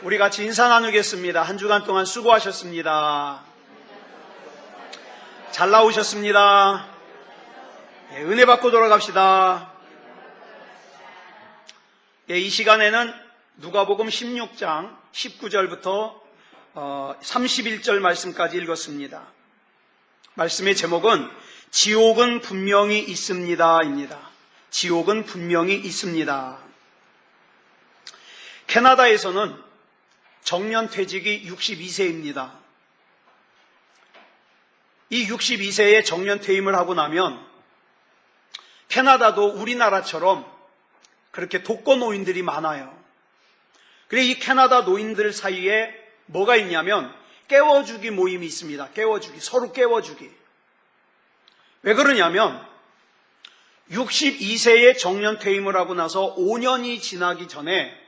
우리 같이 인사 나누겠습니다. 한 주간 동안 수고하셨습니다. 잘 나오셨습니다. 은혜 받고 돌아갑시다. 이 시간에는 누가복음 16장 19절부터 31절 말씀까지 읽었습니다. 말씀의 제목은 지옥은 분명히 있습니다입니다. 지옥은 분명히 있습니다. 캐나다에서는 정년퇴직이 62세입니다. 이 62세에 정년퇴임을 하고 나면 캐나다도 우리나라처럼 그렇게 독거노인들이 많아요. 그래서 이 캐나다 노인들 사이에 뭐가 있냐면 깨워주기 모임이 있습니다. 깨워주기, 서로 깨워주기. 왜 그러냐면 62세에 정년퇴임을 하고 나서 5년이 지나기 전에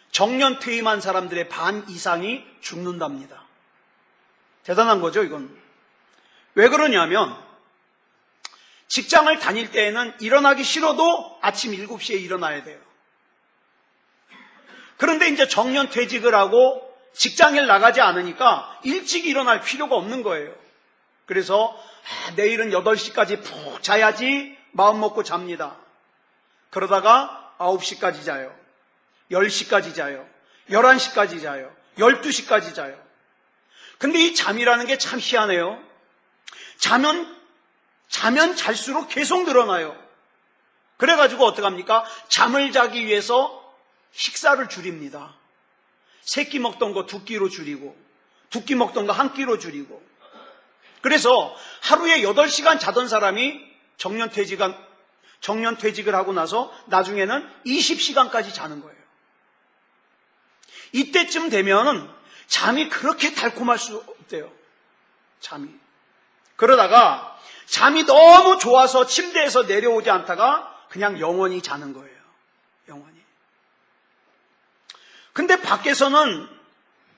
정년퇴임한 사람들의 반 이상이 죽는답니다. 대단한 거죠, 이건. 왜 그러냐면 직장을 다닐 때에는 일어나기 싫어도 아침 7시에 일어나야 돼요. 그런데 이제 정년퇴직을 하고 직장에 나가지 않으니까 일찍 일어날 필요가 없는 거예요. 그래서 내일은 8시까지 푹 자야지 마음 먹고 잡니다. 그러다가 9시까지 자요. 10시까지 자요. 11시까지 자요. 12시까지 자요. 근데 이 잠이라는 게 참 희한해요. 자면 잘수록 계속 늘어나요. 그래가지고 어떡합니까? 잠을 자기 위해서 식사를 줄입니다. 3끼 먹던 거 2끼로 줄이고 2끼 먹던 거 1끼로 줄이고. 그래서 하루에 8시간 자던 사람이 정년퇴직을 하고 나서 나중에는 20시간까지 자는 거예요. 이때쯤 되면은 잠이 그렇게 달콤할 수 없대요. 잠이. 그러다가 잠이 너무 좋아서 침대에서 내려오지 않다가 그냥 영원히 자는 거예요. 영원히. 근데 밖에서는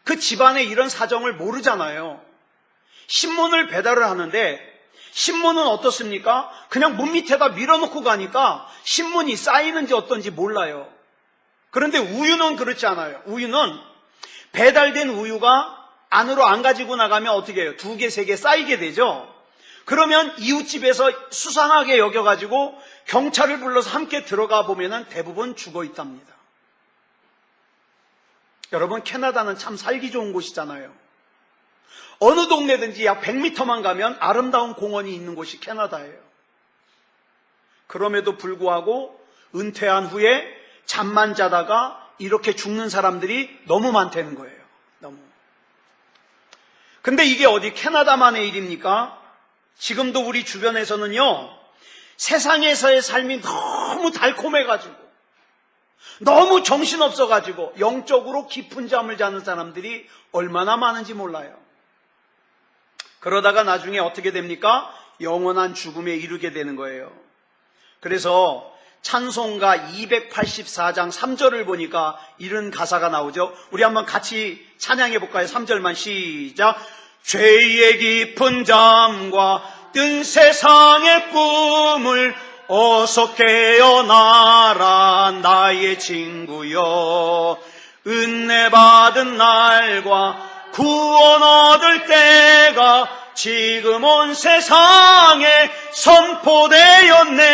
그 집안의 이런 사정을 모르잖아요. 신문을 배달을 하는데 신문은 어떻습니까? 그냥 문 밑에다 밀어놓고 가니까 신문이 쌓이는지 어떤지 몰라요. 그런데 우유는 그렇지 않아요. 우유는 배달된 우유가 안으로 안 가지고 나가면 어떻게 해요? 2개, 3개 쌓이게 되죠. 그러면 이웃집에서 수상하게 여겨가지고 경찰을 불러서 함께 들어가 보면은 대부분 죽어 있답니다. 여러분, 캐나다는 참 살기 좋은 곳이잖아요. 어느 동네든지 약 100m만 가면 아름다운 공원이 있는 곳이 캐나다예요. 그럼에도 불구하고 은퇴한 후에 잠만 자다가 이렇게 죽는 사람들이 너무 많다는 거예요. 너무. 근데 이게 어디 캐나다만의 일입니까? 지금도 우리 주변에서는요, 세상에서의 삶이 너무 달콤해가지고, 너무 정신없어가지고, 영적으로 깊은 잠을 자는 사람들이 얼마나 많은지 몰라요. 그러다가 나중에 어떻게 됩니까? 영원한 죽음에 이르게 되는 거예요. 그래서 찬송가 284장 3절을 보니까 이런 가사가 나오죠. 우리 한번 같이 찬양해 볼까요? 3절만 시작. 죄의 깊은 잠과 뜬 세상의 꿈을 어서 깨어나라 나의 친구여. 은혜 받은 날과 구원 얻을 때가 지금 온 세상에 선포되었네.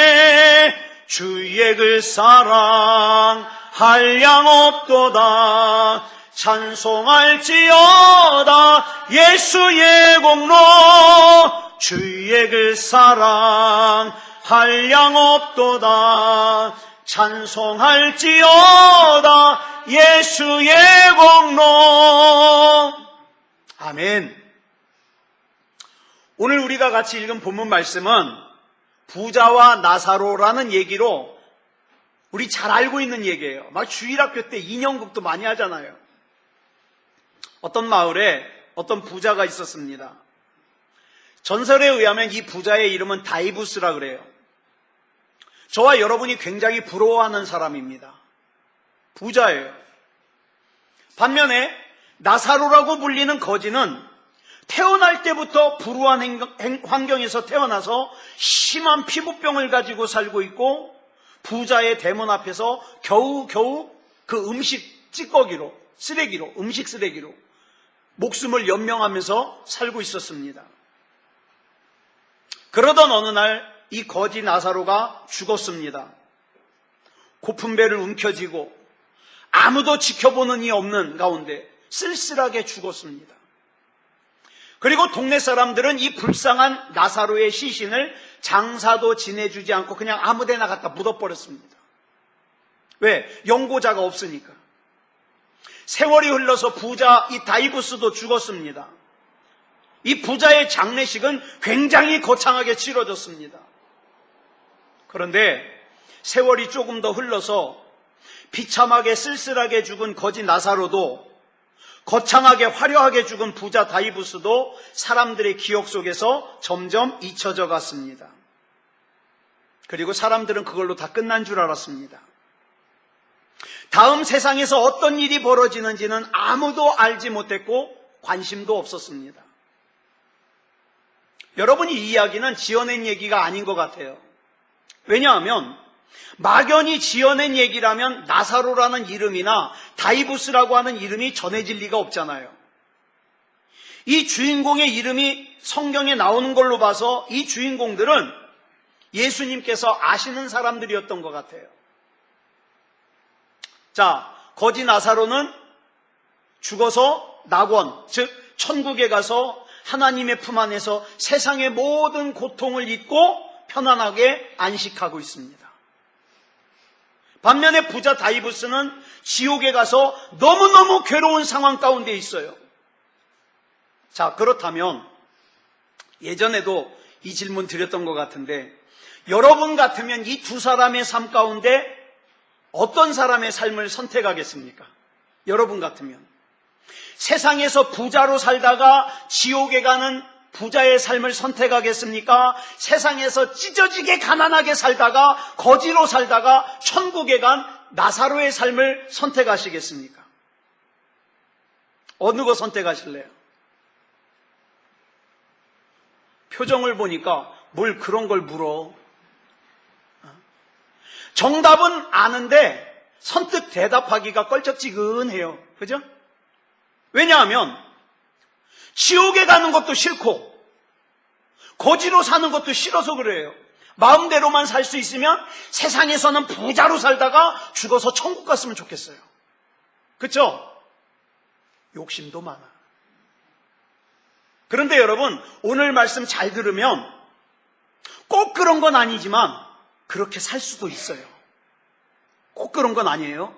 주의 그 사랑 한량 없도다. 찬송할지어다 예수의 공로. 주의 그 사랑 한량 없도다. 찬송할지어다 예수의 공로. 아멘. 오늘 우리가 같이 읽은 본문 말씀은 부자와 나사로라는 얘기로 우리 잘 알고 있는 얘기예요. 막 주일학교 때 인형극도 많이 하잖아요. 어떤 마을에 어떤 부자가 있었습니다. 전설에 의하면 이 부자의 이름은 다이부스라 그래요. 저와 여러분이 굉장히 부러워하는 사람입니다. 부자예요. 반면에 나사로라고 불리는 거지는 태어날 때부터 불우한 환경에서 태어나서 심한 피부병을 가지고 살고 있고 부자의 대문 앞에서 겨우겨우 그 음식 찌꺼기로 쓰레기로, 음식 쓰레기로 목숨을 연명하면서 살고 있었습니다. 그러던 어느 날 이 거지 나사로가 죽었습니다. 고픈 배를 움켜쥐고 아무도 지켜보는 이 없는 가운데 쓸쓸하게 죽었습니다. 그리고 동네 사람들은 이 불쌍한 나사로의 시신을 장사도 지내주지 않고 그냥 아무데나 갖다 묻어버렸습니다. 왜? 연고자가 없으니까. 세월이 흘러서 부자 이 다이부스도 죽었습니다. 이 부자의 장례식은 굉장히 거창하게 치러졌습니다. 그런데 세월이 조금 더 흘러서 비참하게 쓸쓸하게 죽은 거지 나사로도, 거창하게 화려하게 죽은 부자 다이부스도 사람들의 기억 속에서 점점 잊혀져 갔습니다. 그리고 사람들은 그걸로 다 끝난 줄 알았습니다. 다음 세상에서 어떤 일이 벌어지는지는 아무도 알지 못했고 관심도 없었습니다. 여러분이 이 이야기는 지어낸 얘기가 아닌 것 같아요. 왜냐하면 막연히 지어낸 얘기라면 나사로라는 이름이나 다이부스라고 하는 이름이 전해질 리가 없잖아요. 이 주인공의 이름이 성경에 나오는 걸로 봐서 이 주인공들은 예수님께서 아시는 사람들이었던 것 같아요. 자, 거지 나사로는 죽어서 낙원, 즉 천국에 가서 하나님의 품 안에서 세상의 모든 고통을 잊고 편안하게 안식하고 있습니다. 반면에 부자 다이부스는 지옥에 가서 너무너무 괴로운 상황 가운데 있어요. 자, 그렇다면 예전에도 이 질문 드렸던 것 같은데 여러분 같으면 이 두 사람의 삶 가운데 어떤 사람의 삶을 선택하겠습니까? 여러분 같으면 세상에서 부자로 살다가 지옥에 가는 부자의 삶을 선택하겠습니까? 세상에서 찢어지게 가난하게 살다가 거지로 살다가 천국에 간 나사로의 삶을 선택하시겠습니까? 어느 거 선택하실래요? 표정을 보니까 뭘 그런 걸 물어. 정답은 아는데 선뜻 대답하기가 껄쩍지근해요. 그죠? 왜냐하면 지옥에 가는 것도 싫고 거지로 사는 것도 싫어서 그래요. 마음대로만 살 수 있으면 세상에서는 부자로 살다가 죽어서 천국 갔으면 좋겠어요. 그렇죠? 욕심도 많아. 그런데 여러분, 오늘 말씀 잘 들으면 꼭 그런 건 아니지만 그렇게 살 수도 있어요. 꼭 그런 건 아니에요.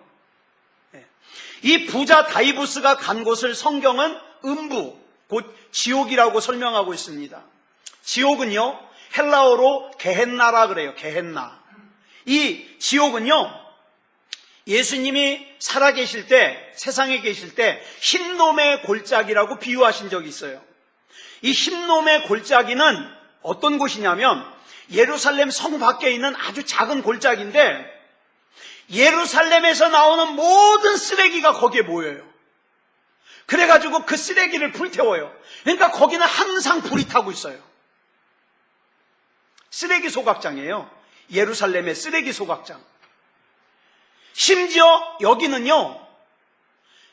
이 부자 다이부스가 간 곳을 성경은 음부, 곧 지옥이라고 설명하고 있습니다. 지옥은요, 헬라어로 게헨나라 그래요. 게헨나. 이 지옥은요, 예수님이 살아계실 때, 세상에 계실 때 흰놈의 골짜기라고 비유하신 적이 있어요. 이 흰놈의 골짜기는 어떤 곳이냐면 예루살렘 성 밖에 있는 아주 작은 골짜기인데 예루살렘에서 나오는 모든 쓰레기가 거기에 모여요. 그래가지고 그 쓰레기를 불태워요. 그러니까 거기는 항상 불이 타고 있어요. 쓰레기 소각장이에요. 예루살렘의 쓰레기 소각장. 심지어 여기는요,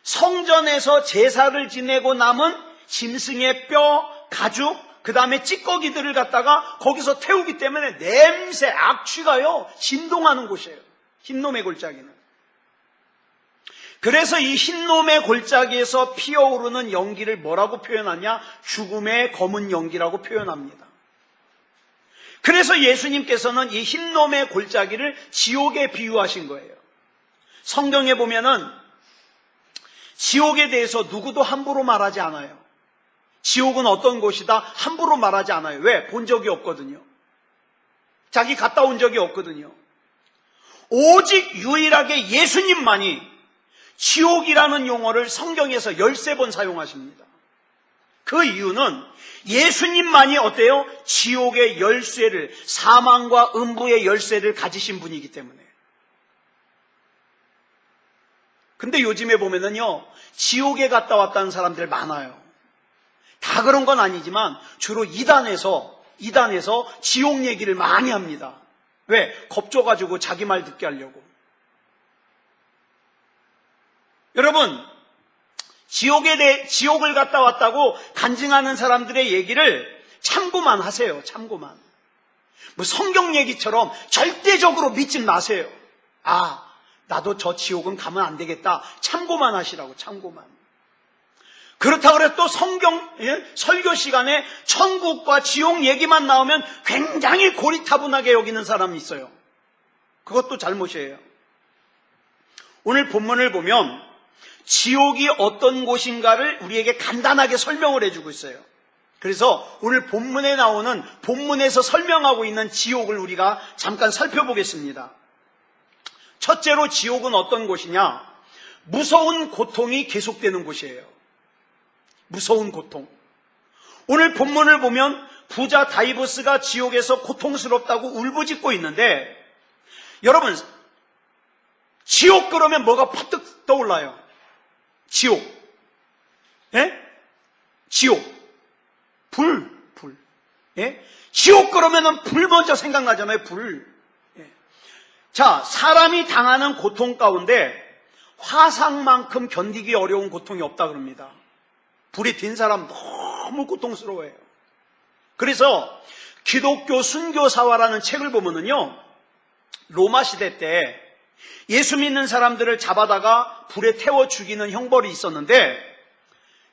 성전에서 제사를 지내고 남은 짐승의 뼈, 가죽, 그 다음에 찌꺼기들을 갖다가 거기서 태우기 때문에 냄새, 악취가요, 진동하는 곳이에요. 흰놈의 골짜기는. 그래서 이 흰놈의 골짜기에서 피어오르는 연기를 뭐라고 표현하냐? 죽음의 검은 연기라고 표현합니다. 그래서 예수님께서는 이 흰놈의 골짜기를 지옥에 비유하신 거예요. 성경에 보면은 지옥에 대해서 누구도 함부로 말하지 않아요. 지옥은 어떤 곳이다? 함부로 말하지 않아요. 왜? 본 적이 없거든요. 자기 갔다 온 적이 없거든요. 오직 유일하게 예수님만이 지옥이라는 용어를 성경에서 13번 사용하십니다. 그 이유는 예수님만이 어때요? 지옥의 열쇠를, 사망과 음부의 열쇠를 가지신 분이기 때문에. 근데 요즘에 보면은요, 지옥에 갔다 왔다는 사람들 많아요. 다 그런 건 아니지만 주로 이단에서 지옥 얘기를 많이 합니다. 왜? 겁줘가지고 자기 말 듣게 하려고. 여러분, 지옥을 갔다 왔다고 간증하는 사람들의 얘기를 참고만 하세요. 참고만. 뭐 성경 얘기처럼 절대적으로 믿지 마세요. 아, 나도 저 지옥은 가면 안 되겠다. 참고만 하시라고, 참고만. 그렇다고 해서 또 설교 시간에 천국과 지옥 얘기만 나오면 굉장히 고리타분하게 여기는 사람이 있어요. 그것도 잘못이에요. 오늘 본문을 보면 지옥이 어떤 곳인가를 우리에게 간단하게 설명을 해주고 있어요. 그래서 오늘 본문에서 설명하고 있는 지옥을 우리가 잠깐 살펴보겠습니다. 첫째로 지옥은 어떤 곳이냐? 무서운 고통이 계속되는 곳이에요. 무서운 고통. 오늘 본문을 보면 부자 다이부스가 지옥에서 고통스럽다고 울부짖고 있는데, 여러분, 지옥 그러면 뭐가 퍼뜩 떠올라요? 지옥. 예? 지옥. 불. 예? 지옥 그러면은 불 먼저 생각나잖아요, 불. 예. 자, 사람이 당하는 고통 가운데 화상만큼 견디기 어려운 고통이 없다 그럽니다. 불에 딘 사람 너무 고통스러워해요. 그래서 기독교 순교사화라는 책을 보면은요, 로마 시대 때 예수 믿는 사람들을 잡아다가 불에 태워 죽이는 형벌이 있었는데,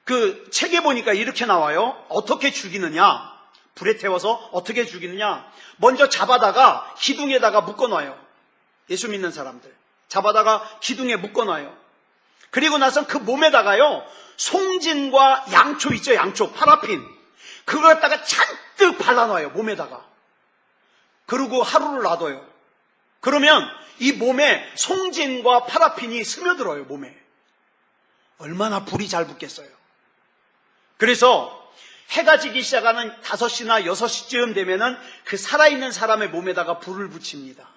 그 책에 보니까 이렇게 나와요. 어떻게 죽이느냐? 불에 태워서 어떻게 죽이느냐? 먼저 잡아다가 기둥에다가 묶어놔요. 예수 믿는 사람들 잡아다가 기둥에 묶어놔요. 그리고 나서 그 몸에다가요, 송진과 양초 있죠, 양초, 파라핀. 그걸 갖다가 잔뜩 발라놔요, 몸에다가. 그리고 하루를 놔둬요. 그러면 이 몸에 송진과 파라핀이 스며들어요, 몸에. 얼마나 불이 잘 붙겠어요. 그래서 해가 지기 시작하는 5시나 6시쯤 되면은 그 살아있는 사람의 몸에다가 불을 붙입니다.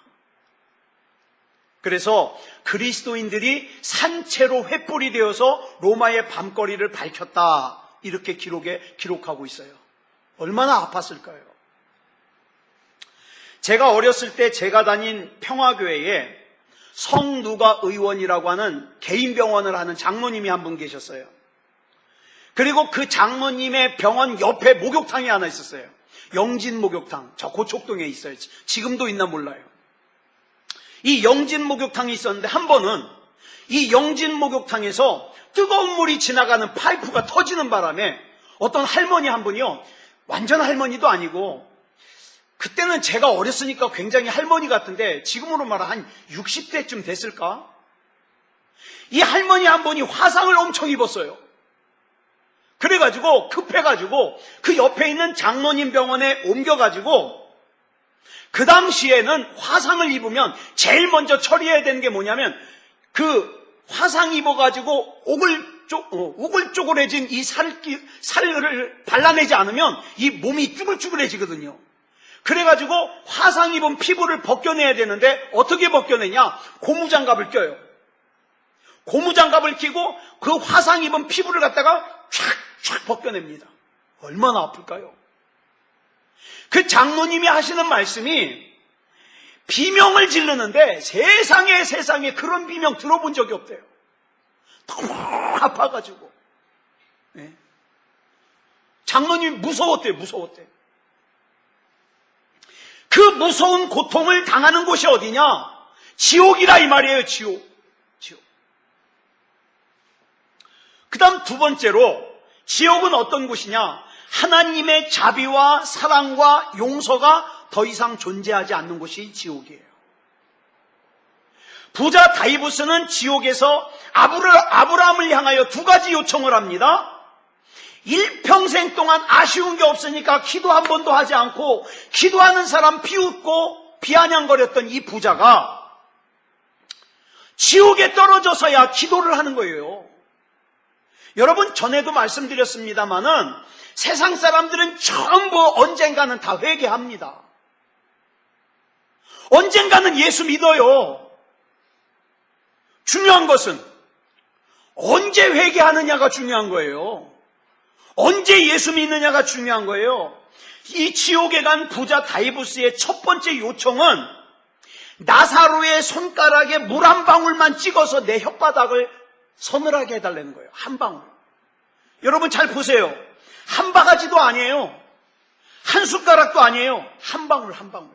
그래서 그리스도인들이 산채로 횃불이 되어서 로마의 밤거리를 밝혔다, 이렇게 기록하고 있어요. 얼마나 아팠을까요? 제가 어렸을 때 제가 다닌 평화교회에 성누가 의원이라고 하는 개인 병원을 하는 장로님이 한 분 계셨어요. 그리고 그 장로님의 병원 옆에 목욕탕이 하나 있었어요. 영진 목욕탕. 저 고척동에 있어요. 지금도 있나 몰라요. 이 영진 목욕탕이 있었는데, 한 번은 이 영진 목욕탕에서 뜨거운 물이 지나가는 파이프가 터지는 바람에 어떤 할머니 한 분이요, 완전 할머니도 아니고, 그때는 제가 어렸으니까 굉장히 할머니 같은데 지금으로 말하면 한 60대쯤 됐을까? 이 할머니 한 분이 화상을 엄청 입었어요. 그래가지고 급해가지고 그 옆에 있는 장로님 병원에 옮겨가지고, 그 당시에는 화상을 입으면 제일 먼저 처리해야 되는 게 뭐냐면, 그 화상 입어가지고 오글조글해진 이 살을 발라내지 않으면 이 몸이 쭈글쭈글해지거든요. 그래가지고 화상 입은 피부를 벗겨내야 되는데 어떻게 벗겨내냐? 고무장갑을 껴요. 고무장갑을 끼고 그 화상 입은 피부를 갖다가 촥촥 벗겨냅니다. 얼마나 아플까요? 그 장로님이 하시는 말씀이 비명을 지르는데 세상에 그런 비명 들어본 적이 없대요. 너무 아파가지고. 네. 장로님이 무서웠대요. 그 무서운 고통을 당하는 곳이 어디냐? 지옥이라 이 말이에요. 지옥. 그 다음 두 번째로, 지옥은 어떤 곳이냐? 하나님의 자비와 사랑과 용서가 더 이상 존재하지 않는 곳이 지옥이에요. 부자 다이부스는 지옥에서 아브라함을 향하여 두 가지 요청을 합니다. 일평생 동안 아쉬운 게 없으니까 기도 한 번도 하지 않고 기도하는 사람 비웃고 비아냥거렸던 이 부자가 지옥에 떨어져서야 기도를 하는 거예요. 여러분, 전에도 말씀드렸습니다마는 세상 사람들은 전부 언젠가는 다 회개합니다. 언젠가는 예수 믿어요. 중요한 것은 언제 회개하느냐가 중요한 거예요. 언제 예수 믿느냐가 중요한 거예요. 이 지옥에 간 부자 다이부스의 첫 번째 요청은 나사로의 손가락에 물 한 방울만 찍어서 내 혓바닥을 서늘하게 해달라는 거예요. 한 방울. 여러분 잘 보세요. 한 바가지도 아니에요. 한 숟가락도 아니에요. 한 방울 한 방울.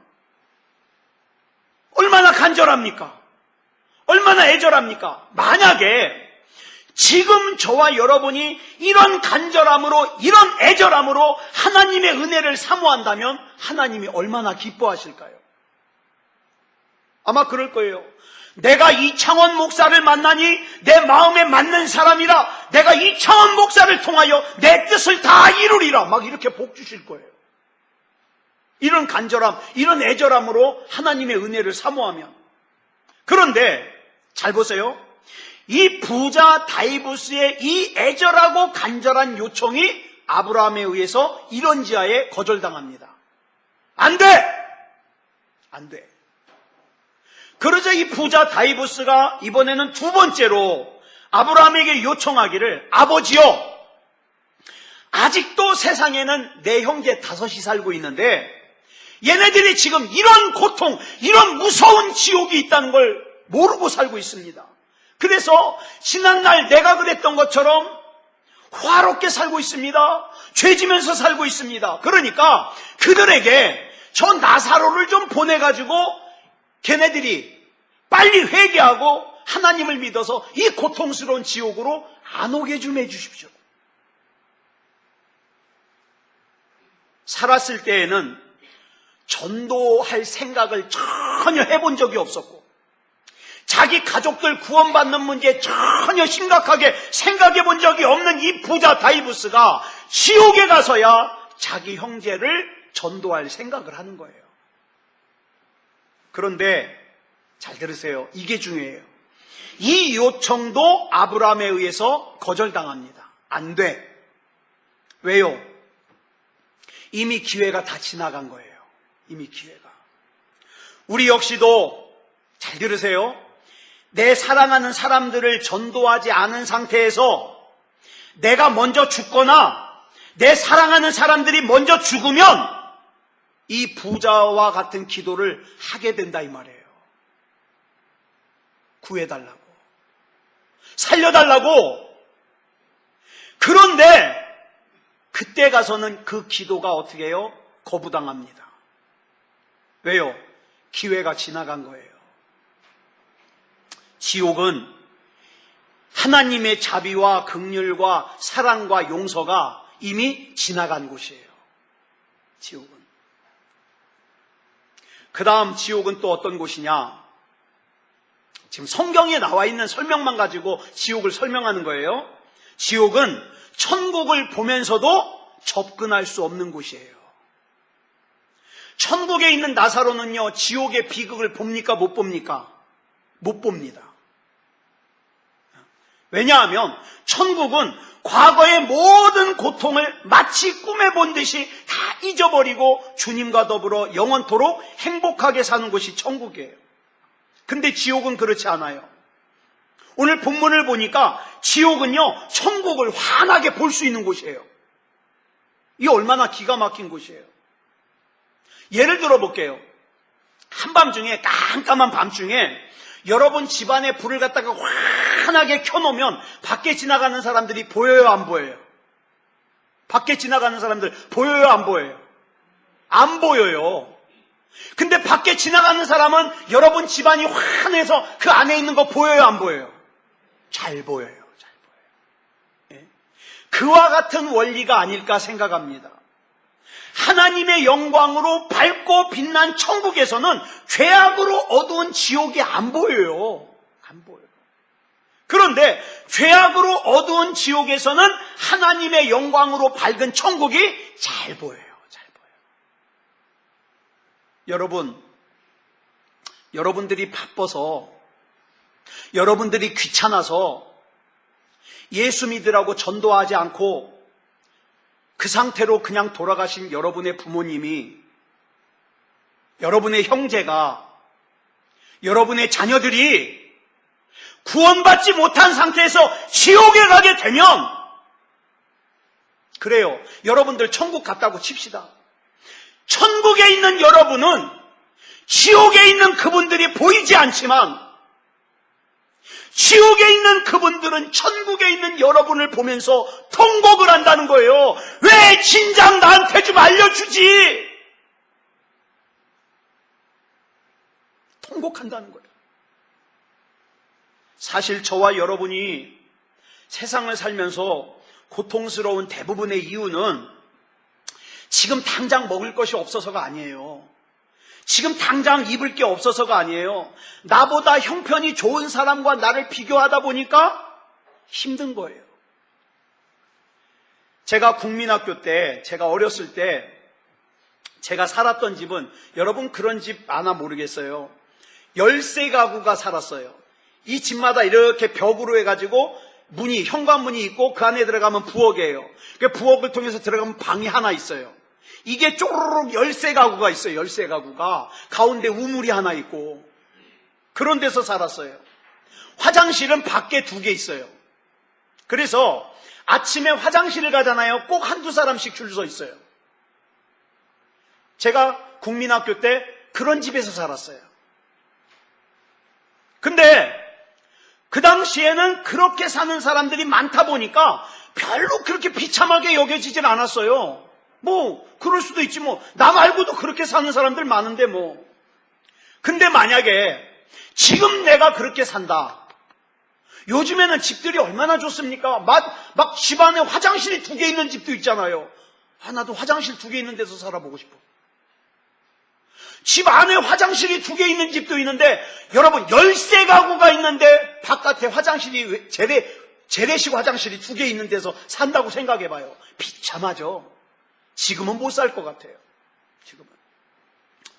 얼마나 간절합니까? 얼마나 애절합니까? 만약에 지금 저와 여러분이 이런 간절함으로, 이런 애절함으로 하나님의 은혜를 사모한다면 하나님이 얼마나 기뻐하실까요? 아마 그럴 거예요. 내가 이창원 목사를 만나니 내 마음에 맞는 사람이라 내가 이창원 목사를 통하여 내 뜻을 다 이루리라. 막 이렇게 복 주실 거예요. 이런 간절함, 이런 애절함으로 하나님의 은혜를 사모하면. 그런데 잘 보세요. 이 부자 다이부스의 이 애절하고 간절한 요청이 아브라함에 의해서 이런 지하에 거절당합니다. 안 돼! 안 돼. 그러자 이 부자 다이부스가 이번에는 두 번째로 아브라함에게 요청하기를, 아버지여, 아직도 세상에는 내 형제 5이 살고 있는데 얘네들이 지금 이런 고통, 이런 무서운 지옥이 있다는 걸 모르고 살고 있습니다. 그래서 지난날 내가 그랬던 것처럼 화롭게 살고 있습니다. 죄지면서 살고 있습니다. 그러니까 그들에게 저 나사로를 좀 보내가지고 걔네들이 빨리 회개하고 하나님을 믿어서 이 고통스러운 지옥으로 안 오게 좀 해주십시오. 살았을 때에는 전도할 생각을 전혀 해본 적이 없었고 자기 가족들 구원받는 문제 전혀 심각하게 생각해 본 적이 없는 이 부자 다이부스가 지옥에 가서야 자기 형제를 전도할 생각을 하는 거예요. 그런데 잘 들으세요. 이게 중요해요. 이 요청도 아브라함에 의해서 거절당합니다. 안 돼. 왜요? 이미 기회가 다 지나간 거예요. 이미 기회가. 우리 역시도 잘 들으세요. 내 사랑하는 사람들을 전도하지 않은 상태에서 내가 먼저 죽거나 내 사랑하는 사람들이 먼저 죽으면 이 부자와 같은 기도를 하게 된다 이 말이에요. 구해달라고, 살려달라고. 그런데 그때 가서는 그 기도가 어떻게 해요? 거부당합니다. 왜요? 기회가 지나간 거예요. 지옥은 하나님의 자비와 긍휼과 사랑과 용서가 이미 지나간 곳이에요. 지옥은. 그 다음 지옥은 또 어떤 곳이냐? 지금 성경에 나와 있는 설명만 가지고 지옥을 설명하는 거예요. 지옥은 천국을 보면서도 접근할 수 없는 곳이에요. 천국에 있는 나사로는요, 지옥의 비극을 봅니까? 못 봅니까? 못 봅니다. 왜냐하면 천국은 과거의 모든 고통을 마치 꿈에 본 듯이 다 잊어버리고 주님과 더불어 영원토록 행복하게 사는 곳이 천국이에요. 근데 지옥은 그렇지 않아요. 오늘 본문을 보니까 지옥은요, 천국을 환하게 볼 수 있는 곳이에요. 이게 얼마나 기가 막힌 곳이에요. 예를 들어 볼게요. 한밤중에, 깜깜한 밤중에 여러분 집안에 불을 갖다가 환하게 켜놓으면 밖에 지나가는 사람들이 보여요, 안 보여요? 밖에 지나가는 사람들 보여요, 안 보여요? 안 보여요. 근데 밖에 지나가는 사람은 여러분 집안이 환해서 그 안에 있는 거 보여요, 안 보여요? 잘 보여요. 잘 보여요. 예? 그와 같은 원리가 아닐까 생각합니다. 하나님의 영광으로 밝고 빛난 천국에서는 죄악으로 어두운 지옥이 안 보여요. 안 보여요. 그런데 죄악으로 어두운 지옥에서는 하나님의 영광으로 밝은 천국이 잘 보여요. 잘 보여요. 여러분, 여러분들이 바빠서, 여러분들이 귀찮아서 예수 믿으라고 전도하지 않고 그 상태로 그냥 돌아가신 여러분의 부모님이, 여러분의 형제가, 여러분의 자녀들이 구원받지 못한 상태에서 지옥에 가게 되면, 그래요, 여러분들 천국 갔다고 칩시다. 천국에 있는 여러분은 지옥에 있는 그분들이 보이지 않지만 지옥에 있는 그분들은 천국에 있는 여러분을 보면서 통곡을 한다는 거예요. 왜 진작 나한테 좀 알려주지? 통곡한다는 거예요. 사실 저와 여러분이 세상을 살면서 고통스러운 대부분의 이유는 지금 당장 먹을 것이 없어서가 아니에요. 지금 당장 입을 게 없어서가 아니에요. 나보다 형편이 좋은 사람과 나를 비교하다 보니까 힘든 거예요. 제가 국민학교 때, 제가 어렸을 때 제가 살았던 집은 여러분 그런 집 아나 모르겠어요. 13가구가 살았어요. 이 집마다 이렇게 벽으로 해가지고 문이, 현관문이 있고 그 안에 들어가면 부엌이에요. 그 부엌을 통해서 들어가면 방이 하나 있어요. 이게 쪼르륵 13가구가 있어요. 13가구가. 가운데 우물이 하나 있고. 그런 데서 살았어요. 화장실은 밖에 2개 있어요. 그래서 아침에 화장실을 가잖아요. 꼭 한두 사람씩 줄 서 있어요. 제가 국민학교 때 그런 집에서 살았어요. 근데 그 당시에는 그렇게 사는 사람들이 많다 보니까 별로 그렇게 비참하게 여겨지진 않았어요. 뭐 그럴 수도 있지 뭐. 나 말고도 그렇게 사는 사람들 많은데 뭐. 근데 만약에 지금 내가 그렇게 산다. 요즘에는 집들이 얼마나 좋습니까? 막 집안에 화장실이 2개 있는 집도 있잖아요. 나도 화장실 2개 있는 데서 살아보고 싶어. 집 안에 화장실이 2개 있는 집도 있는데 여러분 13가구가 있는데 바깥에 화장실이 재래식 화장실이 2개 있는 데서 산다고 생각해봐요. 비참하죠. 지금은 못 살 것 같아요. 지금은.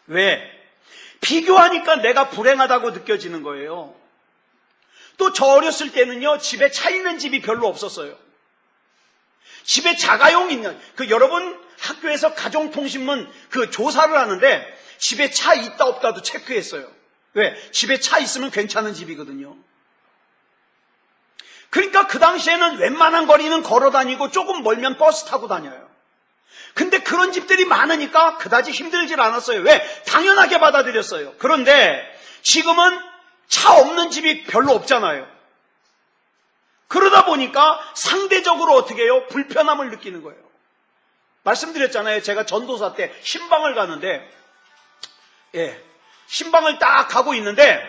왜? 비교하니까 내가 불행하다고 느껴지는 거예요. 또 저 어렸을 때는요, 집에 차 있는 집이 별로 없었어요. 집에 자가용 있는, 여러분 학교에서 가정통신문 조사를 하는데 집에 차 있다 없다도 체크했어요. 왜? 집에 차 있으면 괜찮은 집이거든요. 그러니까 그 당시에는 웬만한 거리는 걸어 다니고 조금 멀면 버스 타고 다녀요. 근데 그런 집들이 많으니까 그다지 힘들질 않았어요. 왜? 당연하게 받아들였어요. 그런데 지금은 차 없는 집이 별로 없잖아요. 그러다 보니까 상대적으로 어떻게 해요? 불편함을 느끼는 거예요. 말씀드렸잖아요. 제가 전도사 때 신방을 가는데 신방을 딱 가고 있는데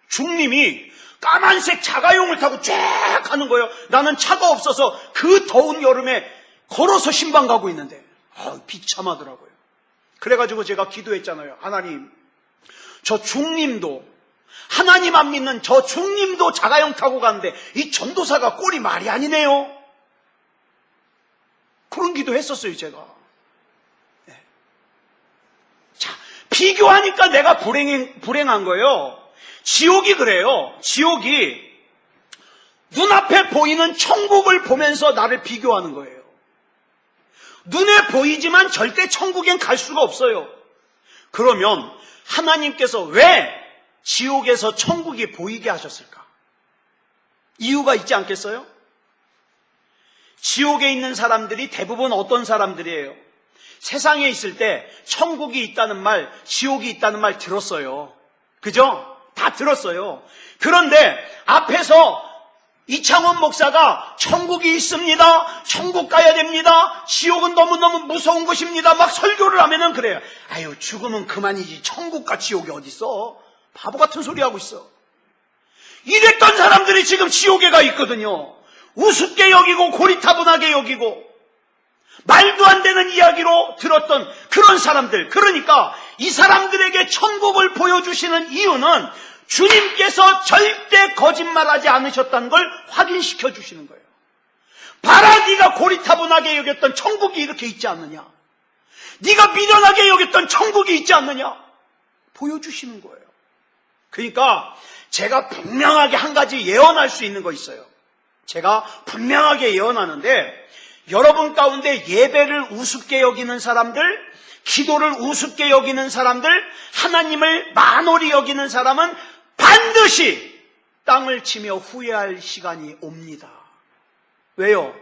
중님이 까만색 자가용을 타고 쫙 가는 거예요. 나는 차가 없어서 그 더운 여름에 걸어서 신방 가고 있는데 비참하더라고요. 그래가지고 제가 기도했잖아요. 하나님, 저 중님도 하나님 안 믿는 저 중님도 자가용 타고 가는데 이 전도사가 꼴이 말이 아니네요. 그런 기도했었어요, 제가. 자, 비교하니까 내가 불행한 거예요. 지옥이 그래요. 지옥이 눈앞에 보이는 천국을 보면서 나를 비교하는 거예요. 눈에 보이지만 절대 천국엔 갈 수가 없어요. 그러면 하나님께서 왜 지옥에서 천국이 보이게 하셨을까? 이유가 있지 않겠어요? 지옥에 있는 사람들이 대부분 어떤 사람들이에요? 세상에 있을 때 천국이 있다는 말, 지옥이 있다는 말 들었어요. 그죠? 다 들었어요. 그런데 앞에서 이창원 목사가 천국이 있습니다. 천국 가야 됩니다. 지옥은 너무너무 무서운 것입니다. 막 설교를 하면은 그래요. 아유, 죽으면 그만이지. 천국과 지옥이 어딨어? 바보 같은 소리 하고 있어. 이랬던 사람들이 지금 지옥에 가 있거든요. 우습게 여기고 고리타분하게 여기고 말도 안 되는 이야기로 들었던 그런 사람들. 그러니까 이 사람들에게 천국을 보여주시는 이유는 주님께서 절대 거짓말하지 않으셨다는 걸 확인시켜 주시는 거예요. 봐라, 네가 고리타분하게 여겼던 천국이 이렇게 있지 않느냐? 네가 미련하게 여겼던 천국이 있지 않느냐? 보여주시는 거예요. 그러니까 제가 분명하게 한 가지 예언할 수 있는 거 있어요. 제가 분명하게 예언하는데 여러분 가운데 예배를 우습게 여기는 사람들, 기도를 우습게 여기는 사람들, 하나님을 만홀히 여기는 사람은 반드시 땅을 치며 후회할 시간이 옵니다. 왜요?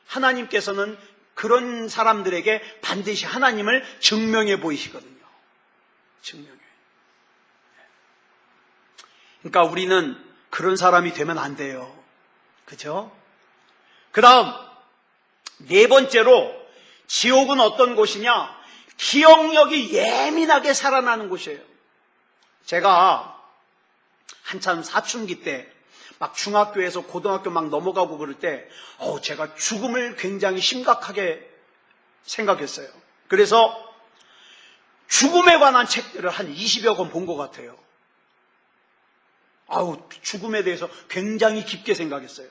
하나님께서는 그런 사람들에게 반드시 하나님을 증명해 보이시거든요. 증명해. 그러니까 우리는 그런 사람이 되면 안 돼요. 그죠? 그 다음, 네 번째로, 지옥은 어떤 곳이냐? 기억력이 예민하게 살아나는 곳이에요. 제가 한참 사춘기 때, 막 중학교에서 고등학교 막 넘어가고 그럴 때, 제가 죽음을 굉장히 심각하게 생각했어요. 그래서 죽음에 관한 책들을 한 20여 권 본 것 같아요. 죽음에 대해서 굉장히 깊게 생각했어요.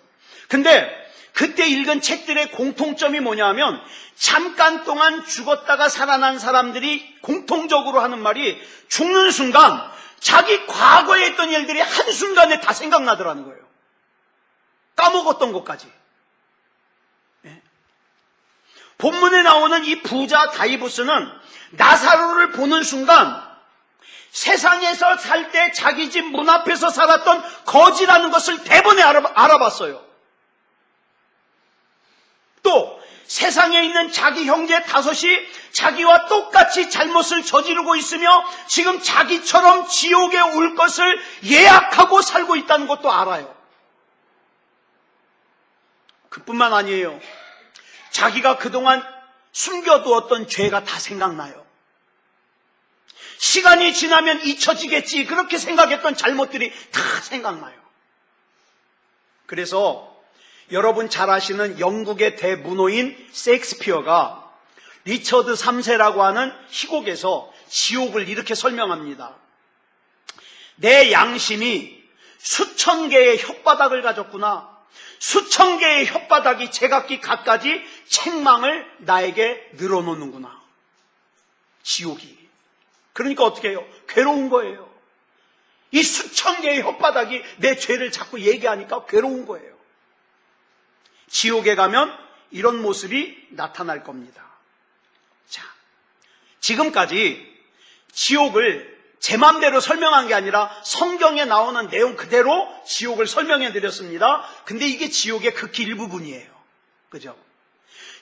근데 그때 읽은 책들의 공통점이 뭐냐면 잠깐 동안 죽었다가 살아난 사람들이 공통적으로 하는 말이 죽는 순간 자기 과거에 했던 일들이 한순간에 다 생각나더라는 거예요. 까먹었던 것까지. 네. 본문에 나오는 이 부자 다이부스는 나사로를 보는 순간 세상에서 살 때 자기 집 문 앞에서 살았던 거지라는 것을 대번에 알아봤어요. 또 세상에 있는 자기 형제 다섯이 자기와 똑같이 잘못을 저지르고 있으며 지금 자기처럼 지옥에 올 것을 예약하고 살고 있다는 것도 알아요. 그뿐만 아니에요. 자기가 그동안 숨겨두었던 죄가 다 생각나요. 시간이 지나면 잊혀지겠지 그렇게 생각했던 잘못들이 다 생각나요. 그래서 여러분 잘 아시는 영국의 대문호인 셰익스피어가 리처드 3세라고 하는 희곡에서 지옥을 이렇게 설명합니다. 내 양심이 수천 개의 혓바닥을 가졌구나. 수천 개의 혓바닥이 제각기 갖가지 책망을 나에게 늘어놓는구나. 지옥이. 그러니까 어떻게 해요? 괴로운 거예요. 이 수천 개의 혓바닥이 내 죄를 자꾸 얘기하니까 괴로운 거예요. 지옥에 가면 이런 모습이 나타날 겁니다. 자, 지금까지 지옥을 제 맘대로 설명한 게 아니라 성경에 나오는 내용 그대로 지옥을 설명해 드렸습니다. 근데 이게 지옥의 극히 일부분이에요. 그죠?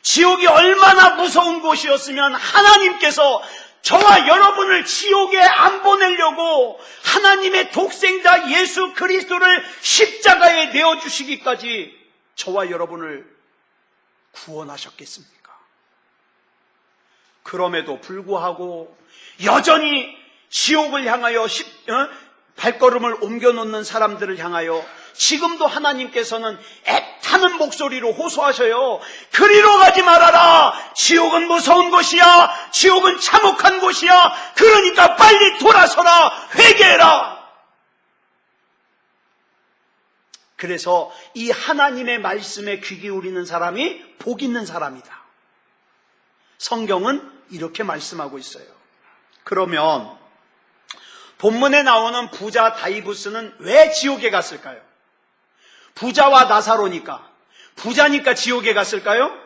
지옥이 얼마나 무서운 곳이었으면 하나님께서 저와 여러분을 지옥에 안 보내려고 하나님의 독생자 예수 그리스도를 십자가에 내어주시기까지 저와 여러분을 구원하셨겠습니까? 그럼에도 불구하고 여전히 지옥을 향하여 발걸음을 옮겨놓는 사람들을 향하여 지금도 하나님께서는 애타는 목소리로 호소하셔요. 그리로 가지 말아라. 지옥은 무서운 곳이야. 지옥은 참혹한 곳이야. 그러니까 빨리 돌아서라. 회개해라. 그래서 이 하나님의 말씀에 귀 기울이는 사람이 복 있는 사람이다. 성경은 이렇게 말씀하고 있어요. 그러면 본문에 나오는 부자 다이부스는 왜 지옥에 갔을까요? 부자와 나사로니까. 부자니까 지옥에 갔을까요?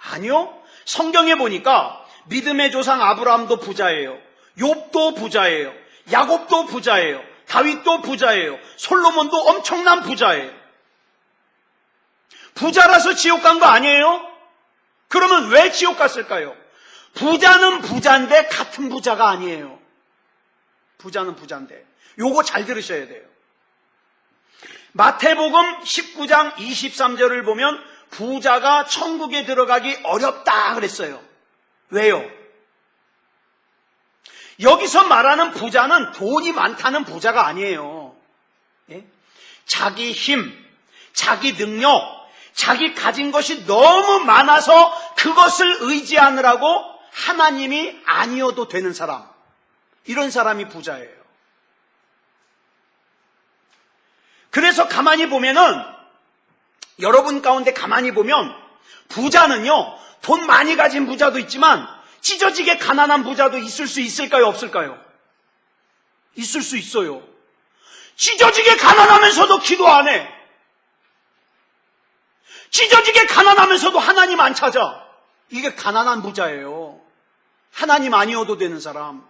아니요. 성경에 보니까 믿음의 조상 아브라함도 부자예요. 욥도 부자예요. 야곱도 부자예요. 다윗도 부자예요. 솔로몬도 엄청난 부자예요. 부자라서 지옥 간 거 아니에요? 그러면 왜 지옥 갔을까요? 부자는 부자인데 같은 부자가 아니에요. 부자는 부자인데. 요거 잘 들으셔야 돼요. 마태복음 19장 23절을 보면 부자가 천국에 들어가기 어렵다 그랬어요. 왜요? 여기서 말하는 부자는 돈이 많다는 부자가 아니에요. 예? 자기 힘, 자기 능력, 자기 가진 것이 너무 많아서 그것을 의지하느라고 하나님이 아니어도 되는 사람. 이런 사람이 부자예요. 그래서 가만히 보면은 여러분 가운데 가만히 보면 부자는요 돈 많이 가진 부자도 있지만 찢어지게 가난한 부자도 있을 수 있을까요? 없을까요? 있을 수 있어요. 찢어지게 가난하면서도 기도 안 해. 찢어지게 가난하면서도 하나님 안 찾아. 이게 가난한 부자예요. 하나님 아니어도 되는 사람.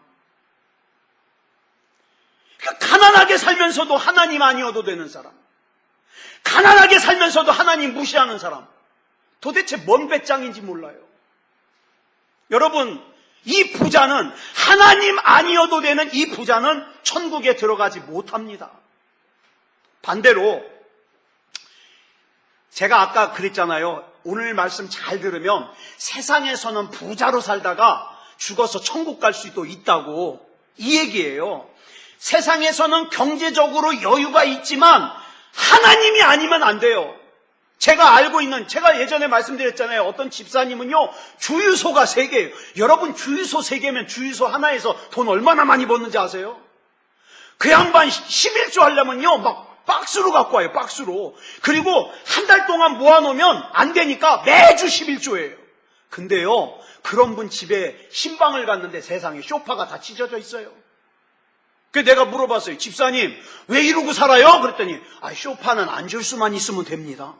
가난하게 살면서도 하나님 아니어도 되는 사람. 가난하게 살면서도 하나님 무시하는 사람. 도대체 뭔 배짱인지 몰라요. 여러분, 이 부자는 하나님 아니어도 되는 이 부자는 천국에 들어가지 못합니다. 반대로 제가 아까 그랬잖아요. 오늘 말씀 잘 들으면 세상에서는 부자로 살다가 죽어서 천국 갈 수도 있다고, 이 얘기예요. 세상에서는 경제적으로 여유가 있지만 하나님이 아니면 안 돼요. 제가 예전에 말씀드렸잖아요. 어떤 집사님은요, 주유소가 3개예요. 여러분, 주유소 3개면 주유소 하나에서 돈 얼마나 많이 버는지 아세요? 그 양반 11조 하려면요, 막 박스로 갖고 와요, 박스로. 그리고 한 달 동안 모아놓으면 안 되니까 매주 11조예요. 근데요, 그런 분 집에 신방을 갔는데 세상에 소파가 다 찢어져 있어요. 그래서 내가 물어봤어요. 집사님, 왜 이러고 살아요? 그랬더니, 소파는 앉을 수만 있으면 됩니다.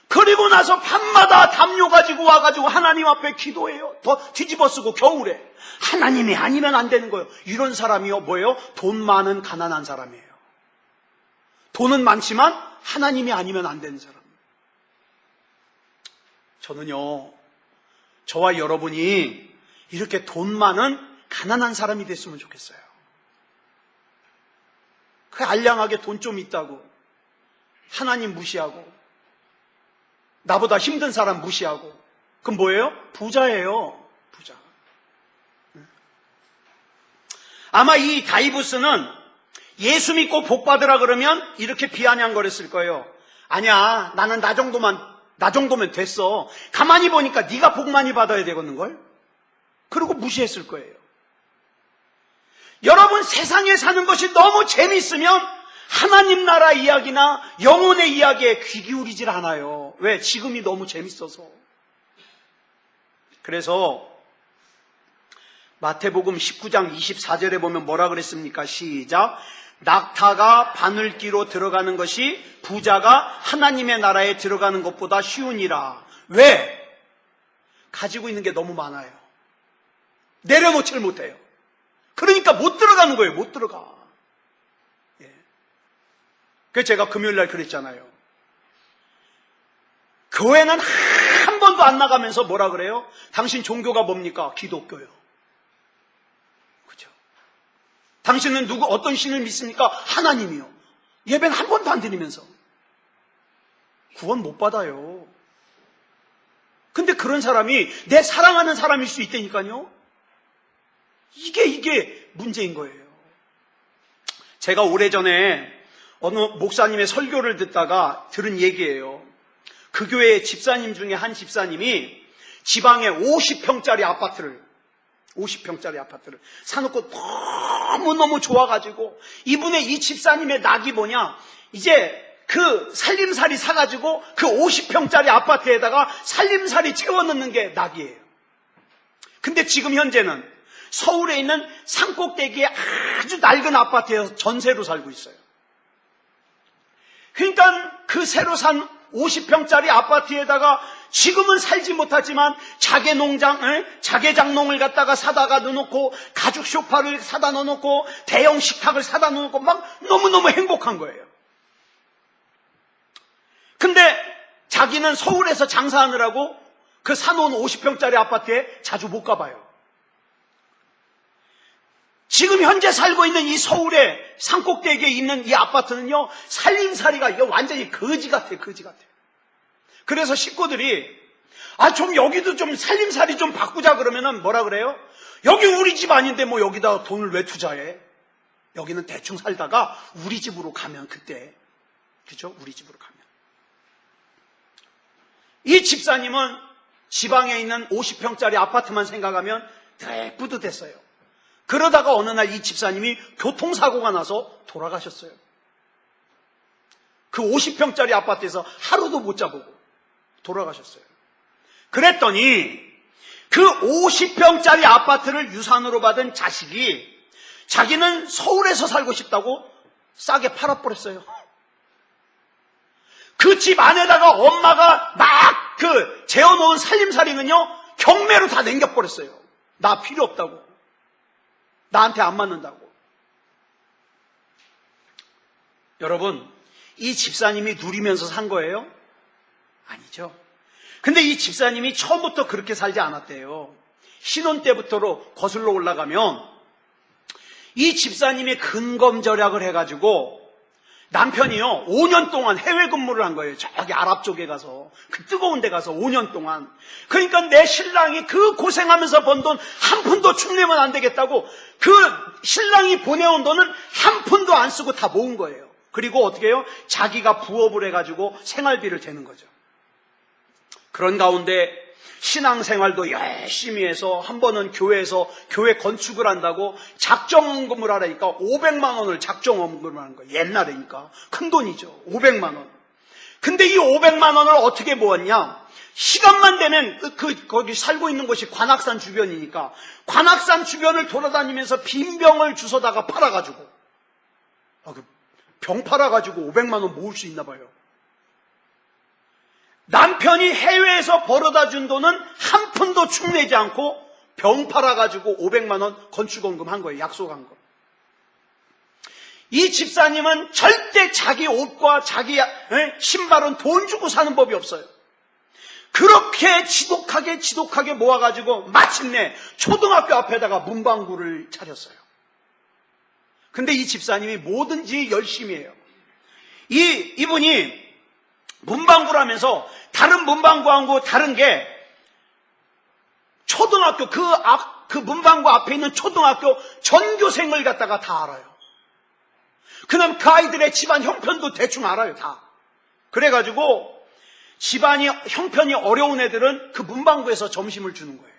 그리고 나서 밤마다 담요 가지고 와가지고 하나님 앞에 기도해요. 더 뒤집어 쓰고 겨울에. 하나님이 아니면 안 되는 거예요. 이런 사람이요, 뭐예요? 돈 많은 가난한 사람이에요. 돈은 많지만 하나님이 아니면 안 되는 사람. 저는요, 저와 여러분이 이렇게 돈 많은 가난한 사람이 됐으면 좋겠어요. 그 알량하게 돈 좀 있다고 하나님 무시하고 나보다 힘든 사람 무시하고, 그럼 뭐예요? 부자예요. 부자. 아마 이 다이부스는 예수 믿고 복 받으라 그러면 이렇게 비아냥거렸을 거예요. 아니야, 나는 나 정도면 됐어. 가만히 보니까 네가 복 많이 받아야 되겠는걸? 그리고 무시했을 거예요. 여러분, 세상에 사는 것이 너무 재밌으면 하나님 나라 이야기나 영혼의 이야기에 귀 기울이질 않아요. 왜? 지금이 너무 재밌어서. 그래서 마태복음 19장 24절에 보면 뭐라 그랬습니까? 시작. 낙타가 바늘기로 들어가는 것이 부자가 하나님의 나라에 들어가는 것보다 쉬우니라. 왜? 가지고 있는 게 너무 많아요. 내려놓지를 못해요. 그러니까 못 들어가는 거예요. 못 들어가. 그래서 제가 금요일날 그랬잖아요. 교회는 한 번도 안 나가면서 뭐라 그래요? 당신 종교가 뭡니까? 기독교요. 그죠? 당신은 어떤 신을 믿습니까? 하나님이요. 예배는 한 번도 안 드리면서 구원 못 받아요. 근데 그런 사람이 내 사랑하는 사람일 수 있다니까요. 이게 문제인 거예요. 제가 오래전에 어느 목사님의 설교를 듣다가 들은 얘기예요. 그 교회의 집사님 중에 한 집사님이 지방에 50평짜리 아파트를 사놓고 너무너무 좋아가지고, 이 집사님의 낙이 뭐냐, 이제 그 살림살이 사가지고 그 50평짜리 아파트에다가 살림살이 채워넣는 게 낙이에요. 근데 지금 현재는 서울에 있는 산꼭대기에 아주 낡은 아파트에서 전세로 살고 있어요. 그러니까 그 새로 산 50평짜리 아파트에다가 지금은 살지 못하지만 자개장농을 갖다가 사다가 넣어놓고, 가죽 소파를 사다 넣어놓고, 대형 식탁을 사다 넣어놓고 막 너무너무 행복한 거예요. 근데 자기는 서울에서 장사하느라고 그 사놓은 50평짜리 아파트에 자주 못 가봐요. 지금 현재 살고 있는 이 서울의 산꼭대기에 있는 이 아파트는요, 살림살이가 이거 완전히 거지 같아. 그래서 식구들이 좀 여기도 좀 살림살이 좀 바꾸자 그러면은 뭐라 그래요? 여기 우리 집 아닌데 뭐 여기다 돈을 왜 투자해? 여기는 대충 살다가 우리 집으로 가면 그때, 그죠? 우리 집으로 가면. 이 집사님은 지방에 있는 50평짜리 아파트만 생각하면 되게 뿌듯했어요. 그러다가 어느 날 이 집사님이 교통사고가 나서 돌아가셨어요. 그 50평짜리 아파트에서 하루도 못 자보고 돌아가셨어요. 그랬더니 그 50평짜리 아파트를 유산으로 받은 자식이 자기는 서울에서 살고 싶다고 싸게 팔아버렸어요. 그 집 안에다가 엄마가 막 재워놓은 살림살이는요, 경매로 다 남겨버렸어요. 나 필요 없다고. 나한테 안 맞는다고. 여러분, 이 집사님이 누리면서 산 거예요? 아니죠. 근데 이 집사님이 처음부터 그렇게 살지 않았대요. 신혼 때부터로 거슬러 올라가면 이 집사님이 근검절약을 해가지고 남편이요 5년 동안 해외 근무를 한 거예요. 저기 아랍 쪽에 가서 그 뜨거운 데 가서 5년 동안. 그러니까 내 신랑이 그 고생하면서 번 돈 한 푼도 축내면 안 되겠다고 그 신랑이 보내온 돈은 한 푼도 안 쓰고 다 모은 거예요. 그리고 어떻게 해요? 자기가 부업을 해가지고 생활비를 대는 거죠. 그런 가운데 신앙생활도 열심히 해서 한 번은 교회에서 교회 건축을 한다고 작정원금을 하라니까 500만 원을 작정원금을 하는 거예요. 옛날이니까 큰 돈이죠. 500만 원. 근데 이 500만 원을 어떻게 모았냐? 시간만 되면 거기 살고 있는 곳이 관악산 주변이니까 관악산 주변을 돌아다니면서 빈병을 주워다가 팔아가지고 병 팔아가지고 500만 원 모을 수 있나 봐요. 남편이 해외에서 벌어다 준 돈은 한 푼도 축내지 않고 병 팔아가지고 500만 원 건축원금 한 거예요. 약속한 거. 이 집사님은 절대 자기 옷과 자기 신발은 돈 주고 사는 법이 없어요. 그렇게 지독하게 모아가지고 마침내 초등학교 앞에다가 문방구를 차렸어요. 근데 이 집사님이 뭐든지 열심히 해요. 이분이 문방구라면서 다른 문방구하고 다른 게 초등학교 그 문방구 앞에 있는 초등학교 전교생을 갖다가 다 알아요. 그다음 그 아이들의 집안 형편도 대충 알아요. 다. 그래가지고 집안이 형편이 어려운 애들은 그 문방구에서 점심을 주는 거예요.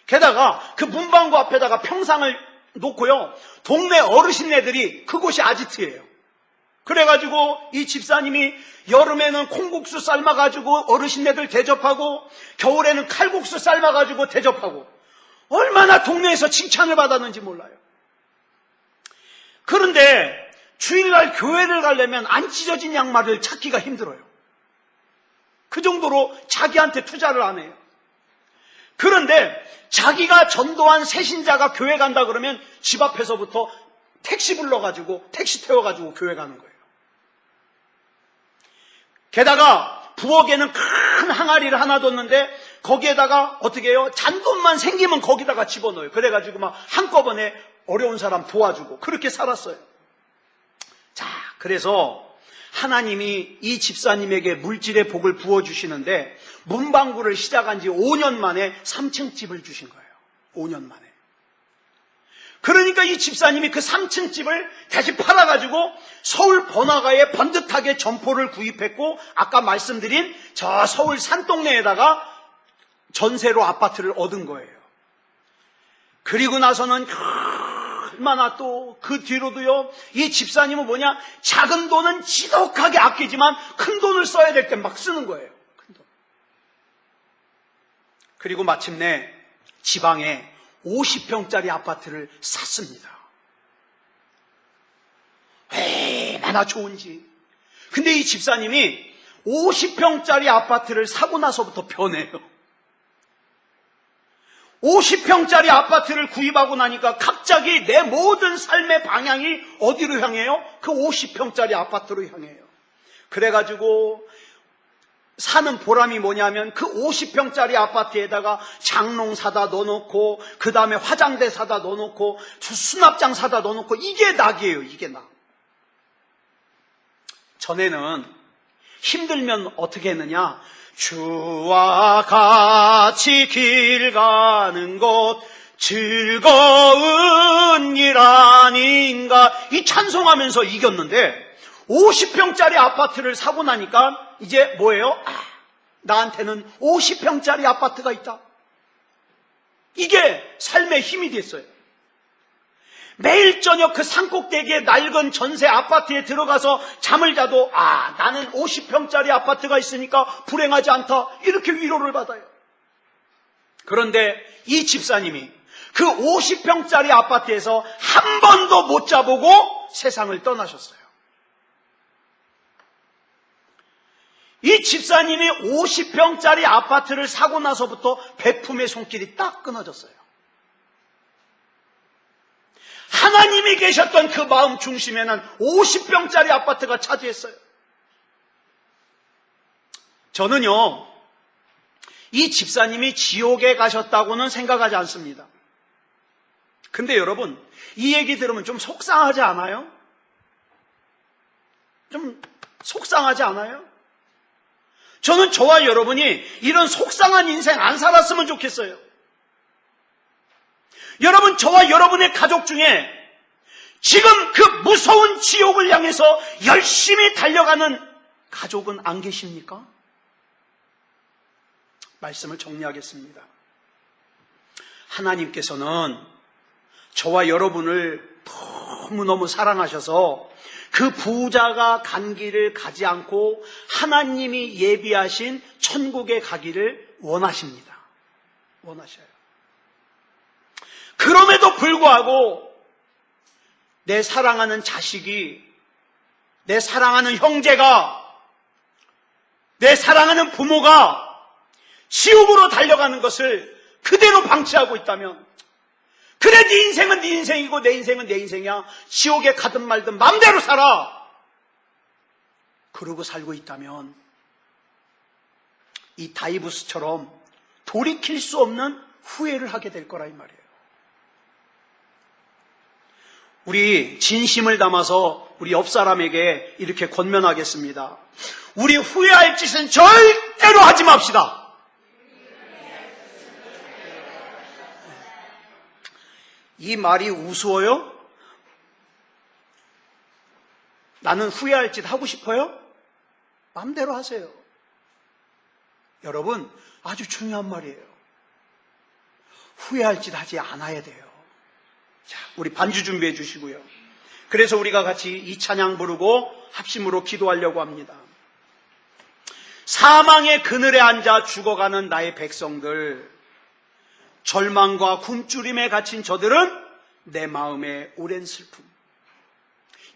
게다가 그 문방구 앞에다가 평상을 놓고요. 동네 어르신네들이 그곳이 아지트예요. 그래가지고 이 집사님이 여름에는 콩국수 삶아가지고 어르신네들 대접하고 겨울에는 칼국수 삶아가지고 대접하고 얼마나 동네에서 칭찬을 받았는지 몰라요. 그런데 주일날 교회를 가려면 안 찢어진 양말을 찾기가 힘들어요. 그 정도로 자기한테 투자를 안 해요. 그런데 자기가 전도한 새신자가 교회 간다 그러면 집 앞에서부터 택시 불러가지고 택시 태워가지고 교회 가는 거예요. 게다가 부엌에는 큰 항아리를 하나 뒀는데 거기에다가 어떻게 해요? 잔돈만 생기면 거기다가 집어넣어요. 그래가지고 막 한꺼번에 어려운 사람 도와주고 그렇게 살았어요. 자, 그래서 하나님이 이 집사님에게 물질의 복을 부어주시는데 문방구를 시작한 지 5년 만에 3층 집을 주신 거예요. 5년 만에. 그러니까 이 집사님이 그 3층 집을 다시 팔아가지고 서울 번화가에 번듯하게 점포를 구입했고 아까 말씀드린 저 서울 산동네에다가 전세로 아파트를 얻은 거예요. 그리고 나서는 얼마나 또 그 뒤로도요. 이 집사님은 뭐냐? 작은 돈은 지독하게 아끼지만 큰 돈을 써야 될 때 막 쓰는 거예요. 큰 돈. 그리고 마침내 지방에 50평짜리 아파트를 샀습니다. 얼마나 좋은지. 근데 이 집사님이 50평짜리 아파트를 사고 나서부터 변해요. 50평짜리 아파트를 구입하고 나니까 갑자기 내 모든 삶의 방향이 어디로 향해요? 그 50평짜리 아파트로 향해요. 그래가지고 사는 보람이 뭐냐면 그 50평짜리 아파트에다가 장롱 사다 넣어놓고 그 다음에 화장대 사다 넣어놓고 수납장 사다 넣어놓고 이게 낙이에요. 이게 낙. 전에는 힘들면 어떻게 했느냐? 주와 같이 길 가는 곳 즐거운 일 아닌가 이 찬송하면서 이겼는데 50평짜리 아파트를 사고 나니까 이제 뭐예요? 나한테는 50평짜리 아파트가 있다. 이게 삶의 힘이 됐어요. 매일 저녁 그 산꼭대기에 낡은 전세 아파트에 들어가서 잠을 자도 나는 50평짜리 아파트가 있으니까 불행하지 않다. 이렇게 위로를 받아요. 그런데 이 집사님이 그 50평짜리 아파트에서 한 번도 못 자보고 세상을 떠나셨어요. 이 집사님이 50평짜리 아파트를 사고 나서부터 베품의 손길이 딱 끊어졌어요. 하나님이 계셨던 그 마음 중심에는 50평짜리 아파트가 차지했어요. 저는요, 이 집사님이 지옥에 가셨다고는 생각하지 않습니다. 근데 여러분, 이 얘기 들으면 좀 속상하지 않아요? 좀 속상하지 않아요? 저는 저와 여러분이 이런 속상한 인생 안 살았으면 좋겠어요. 여러분, 저와 여러분의 가족 중에 지금 그 무서운 지옥을 향해서 열심히 달려가는 가족은 안 계십니까? 말씀을 정리하겠습니다. 하나님께서는 저와 여러분을 너무너무 사랑하셔서 그 부자가 간 길을 가지 않고 하나님이 예비하신 천국에 가기를 원하십니다. 원하셔요. 그럼에도 불구하고 내 사랑하는 자식이, 내 사랑하는 형제가, 내 사랑하는 부모가 지옥으로 달려가는 것을 그대로 방치하고 있다면, 그래 네 인생은 네 인생이고 내 인생은 내 인생이야, 지옥에 가든 말든 마음대로 살아, 그러고 살고 있다면 이 다이부스처럼 돌이킬 수 없는 후회를 하게 될 거라 이 말이에요. 우리 진심을 담아서 우리 옆 사람에게 이렇게 권면하겠습니다. 우리 후회할 짓은 절대로 하지 맙시다. 이 말이 우스워요? 나는 후회할 짓 하고 싶어요? 마음대로 하세요. 여러분, 아주 중요한 말이에요. 후회할 짓 하지 않아야 돼요. 자, 우리 반주 준비해 주시고요. 그래서 우리가 같이 이 찬양 부르고 합심으로 기도하려고 합니다. 사망의 그늘에 앉아 죽어가는 나의 백성들, 절망과 굶주림에 갇힌 저들은 내 마음의 오랜 슬픔.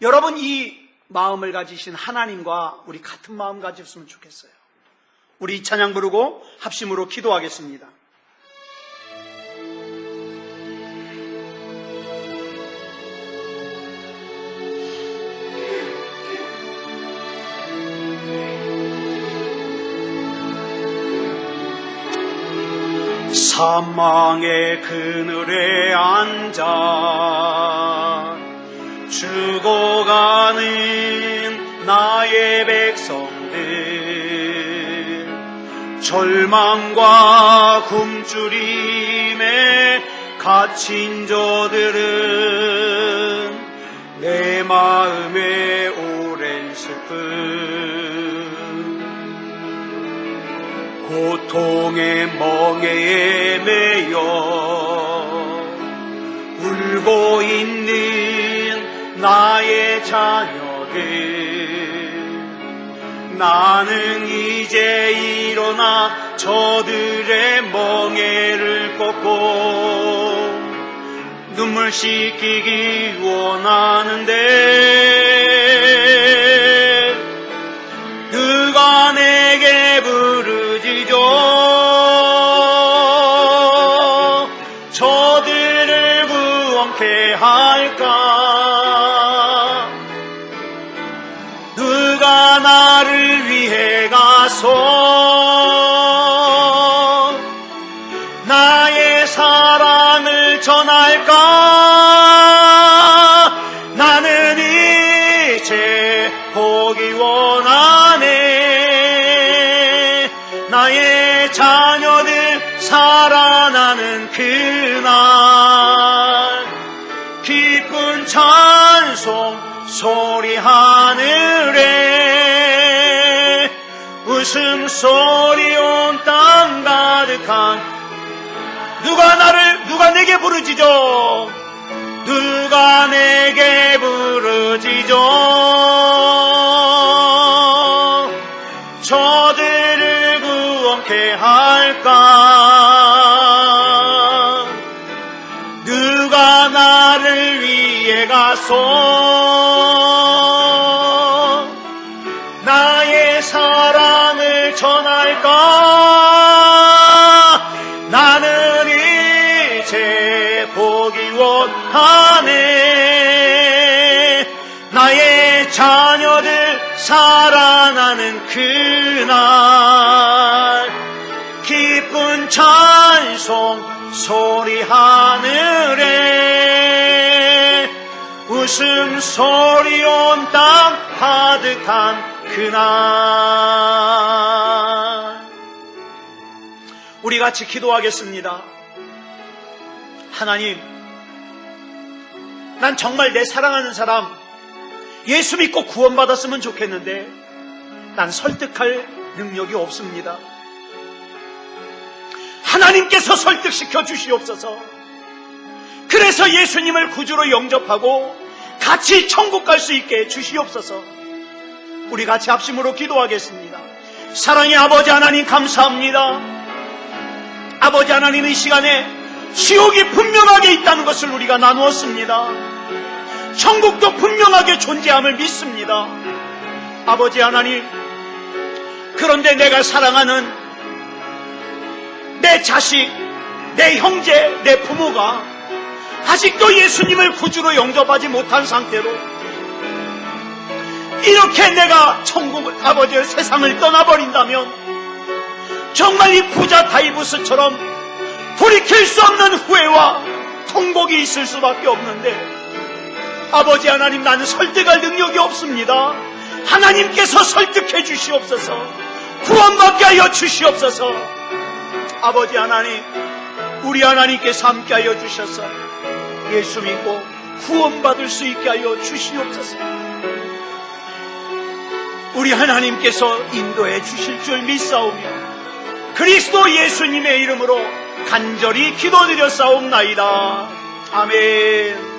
여러분, 이 마음을 가지신 하나님과 우리 같은 마음 가졌으면 좋겠어요. 우리 이 찬양 부르고 합심으로 기도하겠습니다. 사망의 그늘에 앉아 죽어가는 나의 백성들, 절망과 굶주림에 갇힌 저들은 내 마음의 오랜 슬픔, 고통의 멍에에 매여 울고 있는 나의 자녀들, 나는 이제 일어나 저들의 멍에를 꺾고 눈물 씻기기 원하는데 누가 내게 부르짖어 저들을 구원케 할까? 누가 나를 위해 가서 나의 사랑을 전할까? 나는 이제 보기 원하네. 나의 자녀들 살아나는 그날 기쁜 찬송 소리 하늘에 웃음소리 온 땅 가득한 누가 내게 부르짖어 누가 내게 부르짖어 저들을 구원케 할까? 누가 나를 위해 가서 나의 사랑을 전할까? 나는 이제 보기 원하네. 나의 자녀들 살아나는 그날 기쁜 찬송 소리 하늘에 웃음소리로 온 땅 가득한 그날. 우리 같이 기도하겠습니다. 하나님, 난 정말 내 사랑하는 사람 예수 믿고 구원받았으면 좋겠는데 난 설득할 능력이 없습니다. 하나님께서 설득시켜 주시옵소서. 그래서 예수님을 구주로 영접하고 같이 천국 갈 수 있게 해주시옵소서. 우리 같이 합심으로 기도하겠습니다. 사랑의 아버지 하나님, 감사합니다. 아버지 하나님, 이 시간에 지옥이 분명하게 있다는 것을 우리가 나누었습니다. 천국도 분명하게 존재함을 믿습니다. 아버지 하나님, 그런데 내가 사랑하는 내 자식, 내 형제, 내 부모가 아직도 예수님을 구주로 영접하지 못한 상태로 이렇게 내가 천국, 아버지의 세상을 떠나버린다면 정말 이 부자 다이부스처럼 돌이킬 수 없는 후회와 통곡이 있을 수밖에 없는데, 아버지 하나님, 나는 설득할 능력이 없습니다. 하나님께서 설득해 주시옵소서. 구원받게 하여 주시옵소서. 아버지 하나님, 우리 하나님께서 함께하여 주셔서 예수 믿고 구원받을 수 있게 하여 주시옵소서. 우리 하나님께서 인도해 주실 줄 믿사오며 그리스도 예수님의 이름으로 간절히 기도드렸사옵나이다. 아멘.